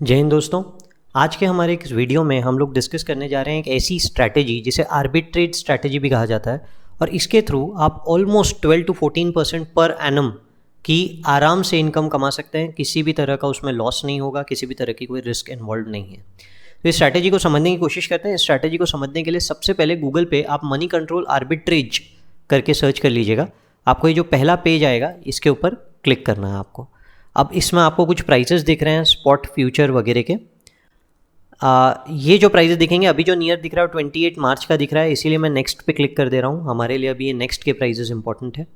जय हिंद दोस्तों। आज के हमारे इस वीडियो में हम लोग डिस्कस करने जा रहे हैं एक ऐसी स्ट्रैटेजी जिसे आर्बिट्रेज स्ट्रैटेजी भी कहा जाता है और इसके थ्रू आप ऑलमोस्ट 12 to 14% पर एनम की आराम से इनकम कमा सकते हैं। किसी भी तरह का उसमें लॉस नहीं होगा, किसी भी तरह की कोई रिस्क इन्वॉल्व नहीं है। तो इस स्ट्रैटेजी को समझने की कोशिश करते हैं। इस स्ट्रैटेजी को समझने के लिए सबसे पहले गूगल पे आप मनी कंट्रोल आर्बिट्रेज करके सर्च कर लीजिएगा। आपको ये जो पहला पेज आएगा इसके ऊपर क्लिक करना है आपको। अब इसमें आपको कुछ प्राइसेस दिख रहे हैं स्पॉट फ्यूचर वगैरह के। ये जो प्राइसेस दिखेंगे अभी जो नियर दिख रहा है 28 मार्च का दिख रहा है, इसीलिए मैं नेक्स्ट पे क्लिक कर दे रहा हूँ। हमारे लिए अभी ये नेक्स्ट के प्राइसेस इंपॉर्टेंट है।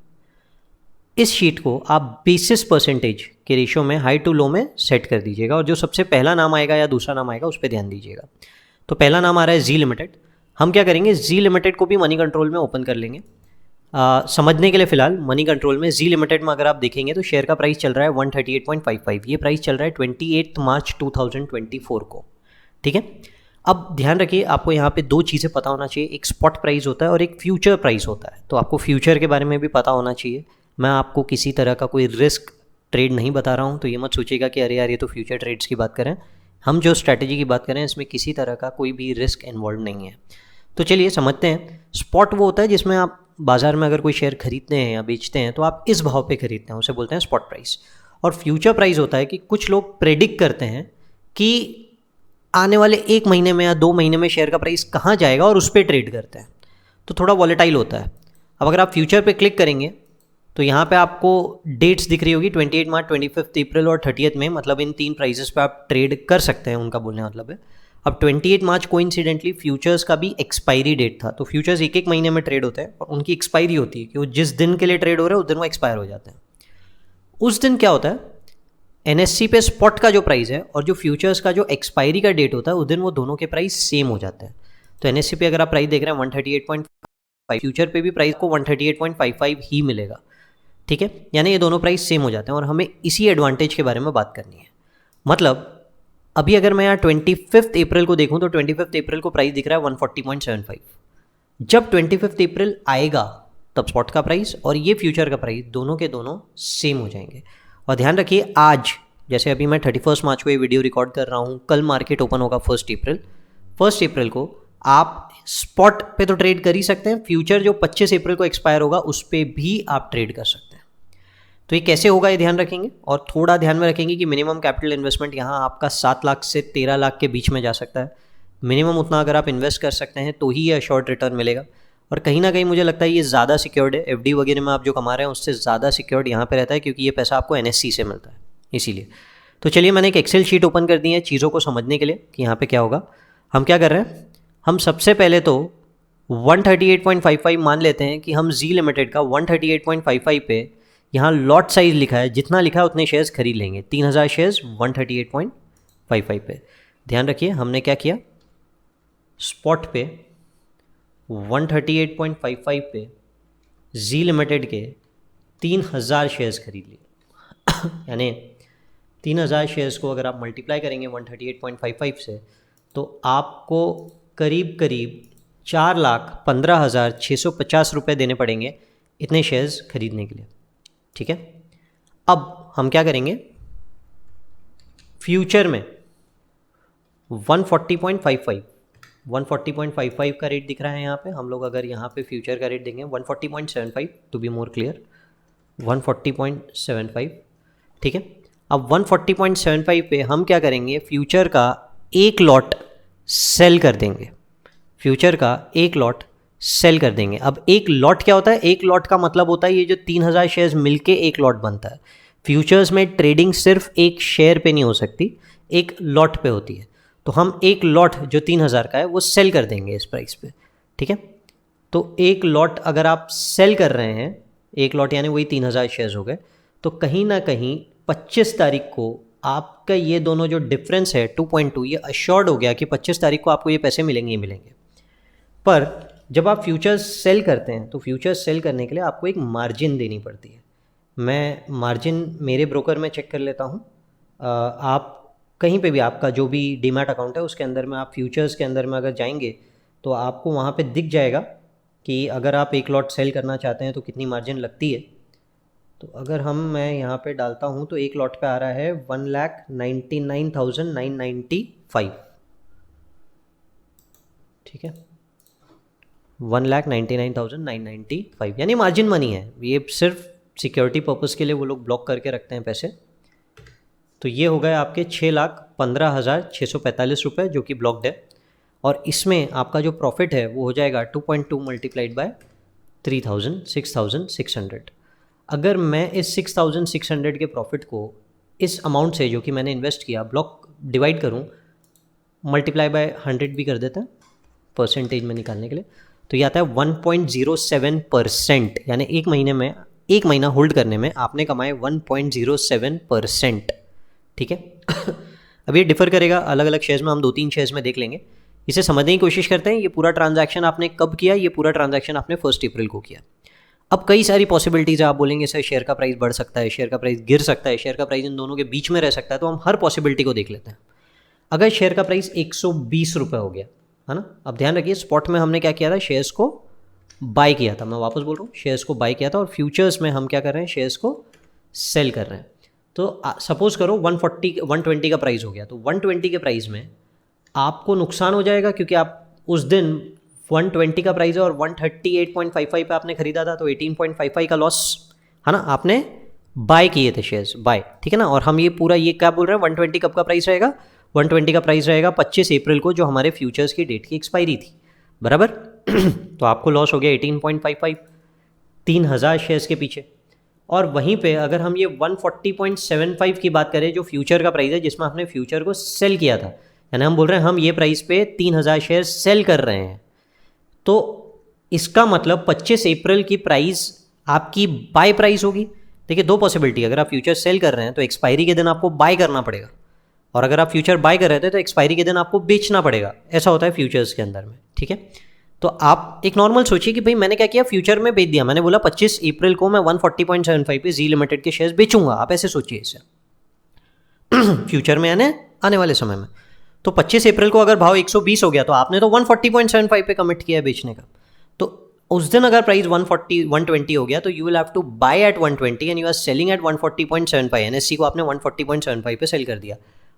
इस शीट को आप बेसिस परसेंटेज के रेशियो में हाई टू लो में सेट कर दीजिएगा और जो सबसे पहला नाम आएगा या दूसरा नाम आएगा उस पर ध्यान दीजिएगा। तो पहला नाम आ रहा है जी लिमिटेड। हम क्या करेंगे, जी लिमिटेड को भी मनी कंट्रोल में ओपन कर लेंगे। समझने के लिए फिलहाल मनी कंट्रोल में जी लिमिटेड में अगर आप देखेंगे तो शेयर का प्राइस चल रहा है 138.55। ये प्राइस चल रहा है 28 मार्च 2024 को। ठीक है, अब ध्यान रखिए आपको यहाँ पे दो चीज़ें पता होना चाहिए, एक स्पॉट प्राइस होता है और एक फ्यूचर प्राइस होता है। तो आपको फ्यूचर के बारे में भी पता होना चाहिए। मैं आपको किसी तरह का कोई रिस्क ट्रेड नहीं बता रहा हूँ, तो ये मत सोचिएगा कि अरे यार ये तो फ्यूचर ट्रेड्स की बात करें। हम जो स्ट्रैटेजी की बात करें इसमें किसी तरह का कोई भी रिस्क इन्वॉल्व नहीं है। तो चलिए समझते हैं। स्पॉट वो होता है जिसमें आप बाजार में अगर कोई शेयर खरीदते हैं या बेचते हैं तो आप इस भाव पे खरीदते हैं, उसे बोलते हैं स्पॉट प्राइस। और फ्यूचर प्राइस होता है कि कुछ लोग प्रेडिक्ट करते हैं कि आने वाले 1 महीने में या 2 महीने में शेयर का प्राइस कहाँ जाएगा और उस पर ट्रेड करते हैं, तो थोड़ा वॉलेटाइल होता है। अब अगर आप फ्यूचर पे क्लिक करेंगे तो यहाँ पे आपको डेट्स दिख रही होगी 28 मार्च, 25 अप्रैल और 30 मई, मतलब इन 3 प्राइसेस पे आप ट्रेड कर सकते हैं, उनका बोलने का मतलब है। अब 28 मार्च कोइंसिडेंटली फ्यूचर्स का भी एक्सपायरी डेट था। तो फ्यूचर्स एक एक महीने में ट्रेड होते हैं और उनकी एक्सपायरी होती है कि वो जिस दिन के लिए ट्रेड हो रहे हैं उस दिन वो एक्सपायर हो जाते हैं। उस दिन क्या होता है, एनएससी पे स्पॉट का जो प्राइस है और जो फ्यूचर्स का जो एक्सपायरी का डेट होता है उस दिन वो दोनों के प्राइस सेम हो जाते हैं। तो एनएससी पे अगर आप प्राइस देख रहे हैं 138.5, फ्यूचर पे भी प्राइस को 138.55 ही मिलेगा। ठीक है, यानी ये दोनों प्राइस सेम हो जाते हैं और हमें इसी एडवांटेज के बारे में बात करनी है। मतलब अभी अगर मैं यहाँ 25 अप्रैल को देखूँ तो 25 अप्रैल को प्राइस दिख रहा है 140.75। जब 25 अप्रैल आएगा तब स्पॉट का प्राइस और ये फ्यूचर का प्राइस दोनों के दोनों सेम हो जाएंगे। और ध्यान रखिए आज जैसे अभी मैं 31 मार्च को ये वीडियो रिकॉर्ड कर रहा हूँ, कल मार्केट ओपन होगा 1 अप्रैल को। आप स्पॉट पे तो ट्रेड कर ही सकते हैं, फ्यूचर जो 25 अप्रैल को एक्सपायर होगा उस पर भी आप ट्रेड कर सकते हैं। तो ये कैसे होगा ये ध्यान रखेंगे और थोड़ा ध्यान में रखेंगे कि मिनिमम कैपिटल इन्वेस्टमेंट यहाँ आपका 7 लाख से 13 लाख के बीच में जा सकता है। मिनिमम उतना अगर आप इन्वेस्ट कर सकते हैं तो ही ये शॉर्ट रिटर्न मिलेगा। और कहीं ना कहीं मुझे लगता है ये ज़्यादा सिक्योर्ड है, एफडी वगैरह में आप जो कमा रहे हैं उससे ज़्यादा सिक्योर्ड यहाँ पे रहता है, क्योंकि ये पैसा आपको एनएससी से मिलता है इसीलिए। तो चलिए मैंने एक एक्सेल शीट ओपन कर दी है चीज़ों को समझने के लिए कि यहाँ पर क्या होगा। हम क्या कर रहे हैं, हम सबसे पहले तो 138.55 मान लेते हैं कि हम जी लिमिटेड का 138.55 पे यहाँ लॉट साइज लिखा है, जितना लिखा है उतने शेयर्स खरीद लेंगे। 3000 शेयर्स 138.55 पे। ध्यान रखिए हमने क्या किया, स्पॉट पे 138.55 पे जी लिमिटेड के 3000 शेयर्स खरीद लिए। यानी 3000 शेयर्स को अगर आप मल्टीप्लाई करेंगे 138.55 से तो आपको करीब करीब 4,15,650 रुपये देने पड़ेंगे इतने शेयर्स खरीदने के लिए। ठीक है, अब हम क्या करेंगे, फ्यूचर में 140.55 का रेट दिख रहा है यहाँ पे। हम लोग अगर यहाँ पे फ्यूचर का रेट देंगे 140.75 टू बी मोर क्लियर, 140.75। ठीक है, अब 140.75 पे हम क्या करेंगे, फ्यूचर का एक लॉट सेल कर देंगे। फ्यूचर का एक लॉट सेल कर देंगे। अब एक लॉट क्या होता है, एक लॉट का मतलब होता है ये जो 3000 शेयर्स मिलके एक लॉट बनता है। फ्यूचर्स में ट्रेडिंग सिर्फ एक शेयर पे नहीं हो सकती, एक लॉट पे होती है। तो हम एक लॉट जो 3000 का है वो सेल कर देंगे इस प्राइस पे। ठीक है, तो एक लॉट अगर आप सेल कर रहे हैं, एक लॉट यानी वही 3000 शेयर्स हो गए, तो कहीं ना कहीं 25 तारीख को आपका ये दोनों जो डिफरेंस है 2.2, ये अश्योर्ड हो गया कि 25 तारीख को आपको ये पैसे मिलेंगे ही मिलेंगे। पर जब आप फ्यूचर्स सेल करते हैं तो फ्यूचर्स सेल करने के लिए आपको एक मार्जिन देनी पड़ती है। मैं मार्जिन मेरे ब्रोकर में चेक कर लेता हूँ। आप कहीं पे भी आपका जो भी डीमैट अकाउंट है उसके अंदर में आप फ्यूचर्स के अंदर में अगर जाएंगे तो आपको वहाँ पे दिख जाएगा कि अगर आप एक लॉट सेल करना चाहते हैं तो कितनी मार्जिन लगती है। तो अगर मैं यहाँ पे डालता हूँ तो एक लॉट पे आ रहा है 1,99,995, ठीक है, 1,99,995, यानी मार्जिन मनी है ये, सिर्फ सिक्योरिटी पर्पस के लिए वो लोग ब्लॉक करके रखते हैं पैसे। तो ये हो गए आपके 6,15,645 रुपये जो कि ब्लॉक्ड है, और इसमें आपका जो प्रॉफिट है वो हो जाएगा 2.2 मल्टीप्लाइड बाय 3,000, 6,600। अगर मैं इस 6,600 के प्रॉफिट को इस अमाउंट से जो कि मैंने इन्वेस्ट किया ब्लॉक डिवाइड करूं, मल्टीप्लाई बाय 100 भी कर देते हैं परसेंटेज में निकालने के लिए, तो ये आता है 1.07%, यानी एक महीना होल्ड करने में आपने कमाए 1.07%, ठीक है। अब ये डिफर करेगा अलग अलग शेयर्स में, हम 2-3 शेयर्स में देख लेंगे। इसे समझने की कोशिश करते हैं। ये पूरा ट्रांजैक्शन आपने कब किया? ये पूरा ट्रांजैक्शन आपने 1 अप्रैल को किया। अब कई सारी पॉसिबिलिटीज़ है, आप बोलेंगे सर शेयर का प्राइस बढ़ सकता है, शेयर का प्राइस गिर सकता है, शेयर का प्राइस इन दोनों के बीच में रह सकता है, तो हम हर पॉसिबिलिटी को देख लेते हैं। अगर शेयर का प्राइस 120 रुपये हो गया है ना, अब ध्यान रखिए स्पॉट में हमने क्या किया था, शेयर्स को बाय किया था, मैं वापस बोल रहा हूँ शेयर्स को बाय किया था, और फ्यूचर्स में हम क्या कर रहे हैं, शेयर्स को सेल कर रहे हैं। तो सपोज करो 120 का प्राइस हो गया, तो 120 के प्राइस में आपको नुकसान हो जाएगा, क्योंकि आप उस दिन 120 का प्राइस है और 138.55 पे आपने खरीदा था, तो 18.55 का लॉस है ना, आपने बाय किए थे शेयर्स, बाय, ठीक है ना। और हम ये पूरा ये क्या बोल रहे हैं, 120 कब का प्राइस रहेगा, 120 का प्राइस रहेगा 25 अप्रैल को, जो हमारे फ्यूचर्स की डेट की एक्सपायरी थी, बराबर। तो आपको लॉस हो गया 18.55, 3,000 शेयर्स के पीछे। और वहीं पे अगर हम ये 140.75 की बात करें, जो फ्यूचर का प्राइस है जिसमें आपने फ्यूचर को सेल किया था, यानी हम बोल रहे हैं हम ये प्राइस पे 3,000 शेयर सेल कर रहे हैं, तो इसका मतलब 25 अप्रैल की प्राइस आपकी बाय प्राइस होगी। देखिए दो पॉसिबिलिटी, अगर आप फ्यूचर सेल कर रहे हैं तो एक्सपायरी के दिन आपको बाय करना पड़ेगा, और अगर आप फ्यूचर बाय कर रहे थे तो एक्सपायरी के दिन आपको बेचना पड़ेगा, ऐसा होता है फ्यूचर्स के अंदर में, ठीक है। तो आप एक नॉर्मल सोचिए कि भाई मैंने क्या किया, फ्यूचर में बेच दिया, मैंने बोला 25 अप्रैल को मैं 140.75 पे जी लिमिटेड के शेयर्स बेचूंगा, आप ऐसे सोचिए इसे फ्यूचर में आने वाले समय में। तो 25 अप्रैल को अगर भाव 120 हो गया, तो आपने तो 140.75 पे कमिट किया है बेचने का, तो उस दिन अगर प्राइस 120 हो गया, तो you will have to buy at 120 and you are selling at 140.75। NSC को आपने 140.75 पे सेल कर दिया,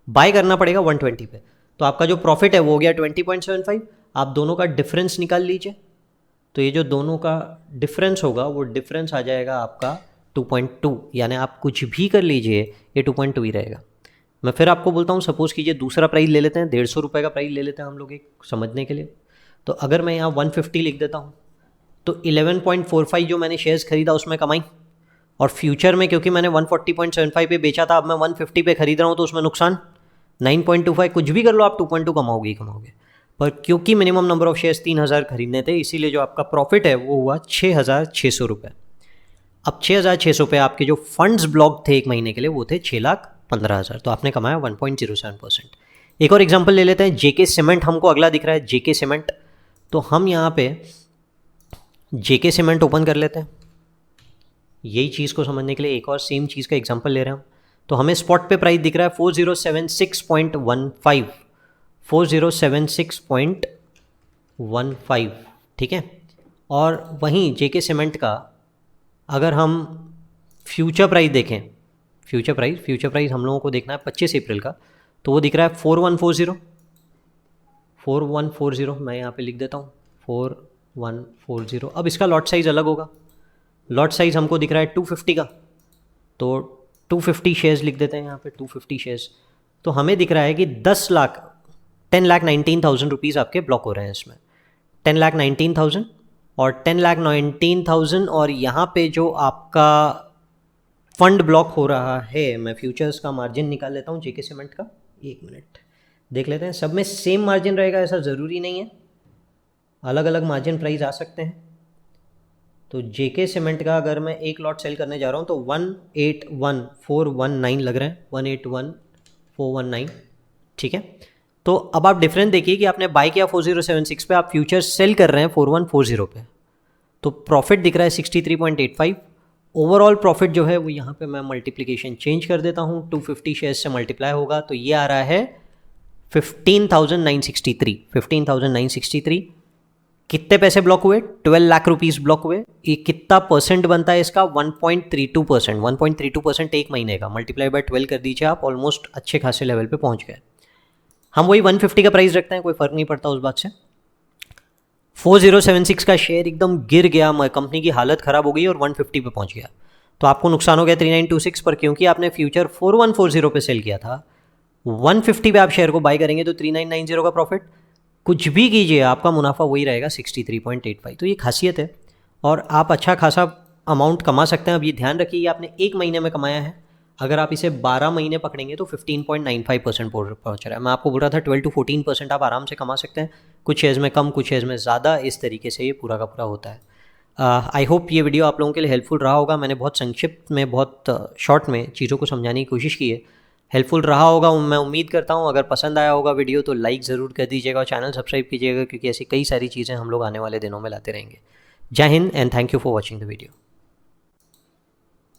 बाय करना पड़ेगा 120 पे, तो आपका जो प्रॉफिट है वो हो गया 20.75। आप दोनों का डिफरेंस निकाल लीजिए, तो ये जो दोनों का डिफरेंस होगा वो डिफरेंस आ जाएगा आपका 2.2, यानी आप कुछ भी कर लीजिए ये 2.2 ही रहेगा। मैं फिर आपको बोलता हूँ, सपोज़ कीजिए दूसरा प्राइस ले लेते हैं, 150 रुपये का प्राइस ले लेते हैं हम लोग एक समझने के लिए। तो अगर मैं यहाँ 150 लिख देता हूँ, तो 11.45 जो मैंने शेयर्स खरीदा उसमें कमाई, और फ्यूचर में क्योंकि मैंने 140.75 पे बेचा था, अब मैं 150 पे खरीद रहा हूँ, तो उसमें नुकसान 9.25। कुछ भी कर लो आप 2.2 कमाओगे ही कमाओगे, पर क्योंकि मिनिमम नंबर ऑफ शेयर्स 3,000 खरीदने थे, इसीलिए जो आपका प्रॉफिट है वो हुआ 6,600 रुपये। अब 6,600 पे आपके जो फंड्स ब्लॉक थे एक महीने के लिए वो थे 6,15,000, तो आपने कमाया 1.07%। एक और एग्जांपल ले लेते हैं, जेके सीमेंट हमको अगला दिख रहा है, जेके सीमेंट। तो हम यहाँ पे जेके सीमेंट ओपन कर लेते हैं, यही चीज़ को समझने के लिए एक और सेम चीज़ का एग्जांपल ले रहे हैं हम। तो हमें स्पॉट पे प्राइस दिख रहा है 4076.15, 4076.15, ठीक है। और वहीं जेके सीमेंट का अगर हम फ्यूचर प्राइस देखें, फ्यूचर प्राइस हम लोगों को देखना है 25 अप्रैल का, तो वो दिख रहा है 4140, मैं यहाँ पे लिख देता हूँ 4140। अब इसका लॉट साइज़ अलग होगा, लॉट साइज़ हमको दिख रहा है 250 का, तो 250 शेयर्स लिख देते हैं यहाँ पे, 250 शेयर्स। तो हमें दिख रहा है कि 10,19,000 रुपीज़ आपके ब्लॉक हो रहे हैं इसमें, 10,19,000 और 10,19,000, और यहाँ पे जो आपका फंड ब्लॉक हो रहा है, मैं फ्यूचर्स का मार्जिन निकाल लेता हूँ जेके सीमेंट का, एक मिनट देख लेते हैं। सब में सेम मार्जिन रहेगा ऐसा ज़रूरी नहीं है, अलग अलग मार्जिन प्राइस आ सकते हैं। तो जेके सीमेंट का अगर मैं एक लॉट सेल करने जा रहा हूँ तो 181,419 लग रहे हैं, 181,419, ठीक है। तो अब आप डिफरेंस देखिए कि आपने बाय किया 4076 पे, आप फ्यूचर सेल कर रहे हैं 4140 पे, तो प्रॉफिट दिख रहा है 63.85। ओवरऑल प्रॉफिट जो है वो यहाँ पे मैं मल्टीप्लिकेशन चेंज कर देता हूँ, 250 शेयर्स से मल्टीप्लाई होगा, तो ये आ रहा है 15,963, कितने पैसे ब्लॉक हुए? 12 लाख रुपीज़ ब्लॉक हुए। ये कितना परसेंट बनता है इसका? 1.32%। 1.32% एक महीने का, मल्टीप्लाई बाय 12 कर दीजिए आप, ऑलमोस्ट अच्छे खासे लेवल पे पहुंच गए। हम वही 150 का प्राइस रखते हैं, कोई फ़र्क नहीं पड़ता उस बात से। 4076 का शेयर एकदम गिर गया, कंपनी की हालत ख़राब हो गई और 150 पे पहुंच गया, तो आपको नुकसान हो गया 3926 पर, क्योंकि आपने फ्यूचर 4140 पे सेल किया था। 150 पे आप शेयर को बाय करेंगे तो 3990 का प्रॉफिट। कुछ भी कीजिए आपका मुनाफा वही रहेगा 63.85। तो ये खासियत है और आप अच्छा खासा अमाउंट कमा सकते हैं। अब ये ध्यान रखिए, आपने एक महीने में कमाया है, अगर आप इसे 12 महीने पकड़ेंगे तो 15.95% पहुँच रहा है। मैं आपको बोल रहा था 12 to 14% आप आराम से कमा सकते हैं, कुछ शेयर्स में कम, कुछ शेयर्स में ज़्यादा, इस तरीके से ये पूरा का पूरा होता है। आई होप ये वीडियो आप लोगों के लिए हेल्पफुल रहा होगा। मैंने बहुत संक्षिप्त में, बहुत शॉर्ट में चीज़ों को समझाने की कोशिश की है। हेल्पफुल रहा होगा मैं उम्मीद करता हूँ। अगर पसंद आया होगा वीडियो तो लाइक ज़रूर कर दीजिएगा और चैनल सब्सक्राइब कीजिएगा, क्योंकि ऐसी कई सारी चीज़ें हम लोग आने वाले दिनों में लाते रहेंगे। जय Hind and thank you for watching the video.